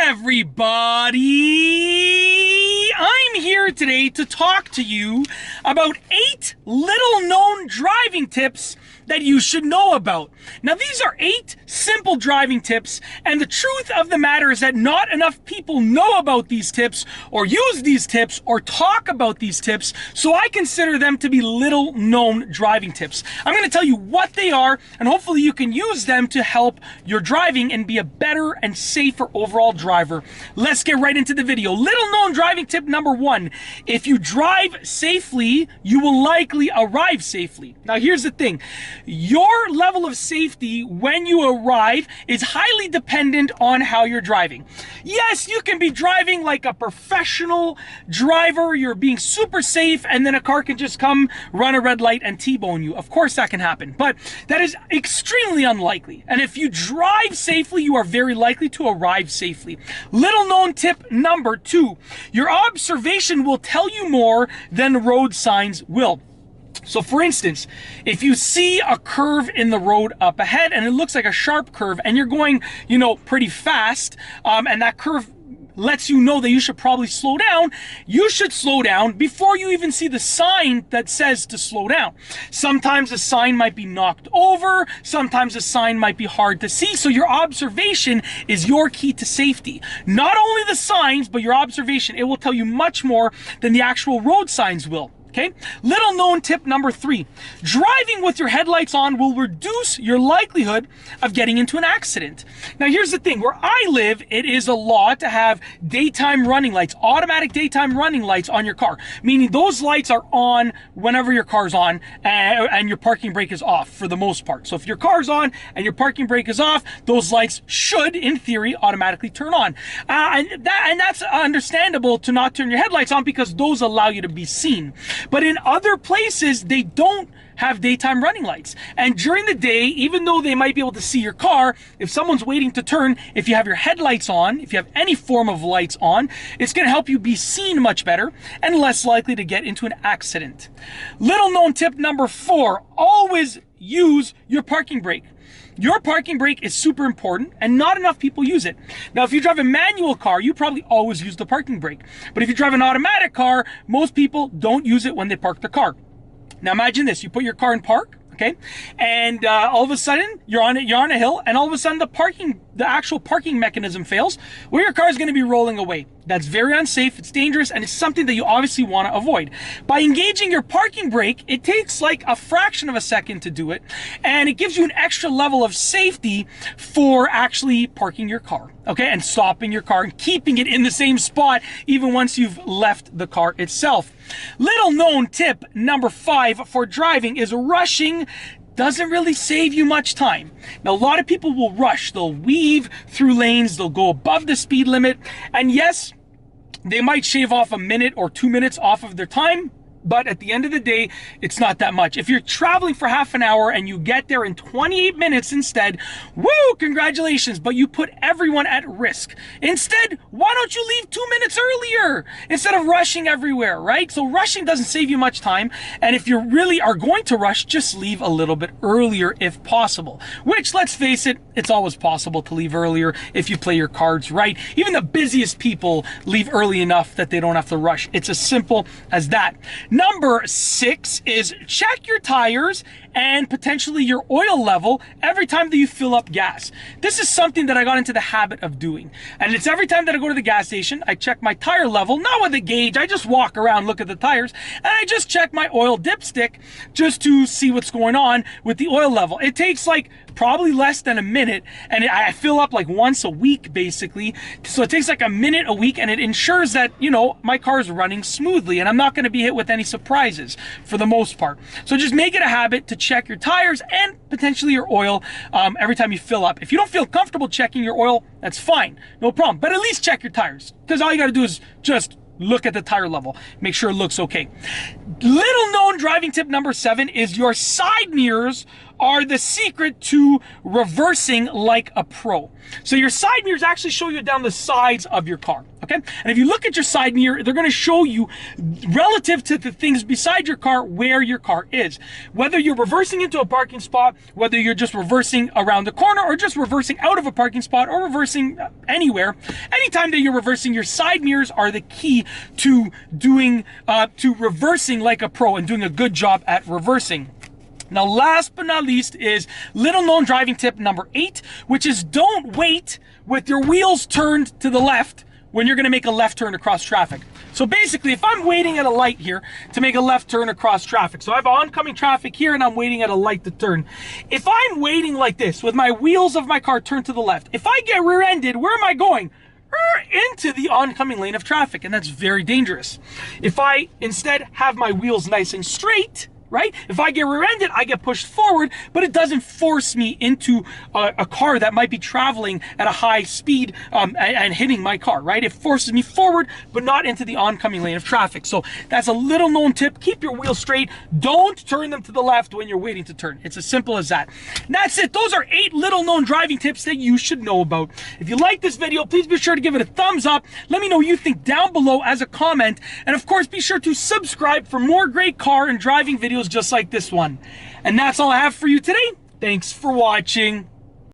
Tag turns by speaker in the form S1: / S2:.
S1: everybody! I'm here today to talk to you about 8 little-known driving tips that you should know about. Now, these are 8 simple driving tips, and the truth of the matter is that not enough people know about these tips, or use these tips, or talk about these tips, so I consider them to be little-known driving tips. I'm going to tell you what they are, and hopefully you can use them to help your driving and be a better and safer overall driver. Let's get right into the video. Little-known driving tip number 1. If you drive safely, you will likely arrive safely. Now, here's the thing. Your level of safety when you arrive is highly dependent on how you're driving. Yes, you can be driving like a professional driver, you're being super safe, and then a car can just come, run a red light, and T-bone you. Of course that can happen, but that is extremely unlikely. And if you drive safely, you are very likely to arrive safely. Little known tip number 2, your observation will tell you more than road signs will. So for instance, if you see a curve in the road up ahead and it looks like a sharp curve and you're going, pretty fast, and that curve lets you know that you should probably slow down, you should slow down before you even see the sign that says to slow down. Sometimes the sign might be knocked over, sometimes the sign might be hard to see, so your observation is your key to safety. Not only the signs, but your observation. It will tell you much more than the actual road signs will. Okay, little known tip number 3, driving with your headlights on will reduce your likelihood of getting into an accident. Now here's the thing, where I live, it is a law to have daytime running lights, automatic daytime running lights on your car, meaning those lights are on whenever your car's on and your parking brake is off for the most part. So if your car's on and your parking brake is off, those lights should, in theory, automatically turn on. And that's understandable to not turn your headlights on because those allow you to be seen. But in other places, they don't have daytime running lights. And during the day, even though they might be able to see your car, if someone's waiting to turn, if you have your headlights on, if you have any form of lights on, it's going to help you be seen much better and less likely to get into an accident. Little known tip number 4, always use your parking brake. Your parking brake is super important and not enough people use it. Now, if you drive a manual car, you probably always use the parking brake. But if you drive an automatic car, most people don't use it when they park their car. Now imagine this, you put your car in park, okay? And all of a sudden you're on a hill, and all of a sudden the actual parking mechanism fails, where your car is going to be rolling away. That's very unsafe, it's dangerous, and it's something that you obviously want to avoid. By engaging your parking brake, it takes like a fraction of a second to do it, and it gives you an extra level of safety for actually parking your car, okay, and stopping your car and keeping it in the same spot even once you've left the car itself. Little known tip number 5 for driving is rushing doesn't really save you much time. Now, a lot of people will rush. They'll weave through lanes, they'll go above the speed limit, and yes, they might shave off a minute or 2 minutes off of their time, but at the end of the day, it's not that much. If you're traveling for half an hour and you get there in 28 minutes instead, woo, congratulations, but you put everyone at risk. Instead, why don't you leave 2 minutes earlier instead of rushing everywhere, right? So rushing doesn't save you much time, and if you really are going to rush, just leave a little bit earlier if possible, which, let's face it, it's always possible to leave earlier if you play your cards right. Even the busiest people leave early enough that they don't have to rush. It's as simple as that. Number 6 is check your tires and potentially your oil level every time that you fill up gas. This is something that I got into the habit of doing. And it's every time that I go to the gas station, I check my tire level, not with a gauge. I just walk around, look at the tires, and I just check my oil dipstick just to see what's going on with the oil level. It takes like probably less than a minute, and I fill up like once a week basically. So it takes like a minute a week, and it ensures that, my car is running smoothly and I'm not going to be hit with any surprises for the most part. So just make it a habit to check your tires and potentially your oil every time you fill up. If you don't feel comfortable checking your oil, that's fine, no problem, but at least check your tires, because all you got to do is just look at the tire level, make sure it looks okay. Little known driving tip number 7 is your side mirrors are the secret to reversing like a pro. So your side mirrors actually show you down the sides of your car. okay? And if you look at your side mirror, they're gonna show you relative to the things beside your car where your car is. Whether you're reversing into a parking spot, whether you're just reversing around the corner or just reversing out of a parking spot or reversing anywhere, anytime that you're reversing, your side mirrors are the key to doing, to reversing like a pro and doing a good job at reversing. Now, last but not least is little known driving tip number 8, which is don't wait with your wheels turned to the left when you're gonna make a left turn across traffic. So basically, if I'm waiting at a light here to make a left turn across traffic, so I have oncoming traffic here and I'm waiting at a light to turn. If I'm waiting like this with my wheels of my car turned to the left, if I get rear-ended, where am I going? Into the oncoming lane of traffic, and that's very dangerous. If I instead have my wheels nice and straight, right? If I get rear-ended, I get pushed forward, but it doesn't force me into a car that might be traveling at a high speed and hitting my car, right? It forces me forward, but not into the oncoming lane of traffic. So that's a little known tip. Keep your wheels straight. Don't turn them to the left when you're waiting to turn. It's as simple as that. And that's it. Those are 8 little known driving tips that you should know about. If you like this video, please be sure to give it a thumbs up. Let me know what you think down below as a comment. And of course, be sure to subscribe for more great car and driving videos just like this one. And that's all I have for you today. Thanks for watching.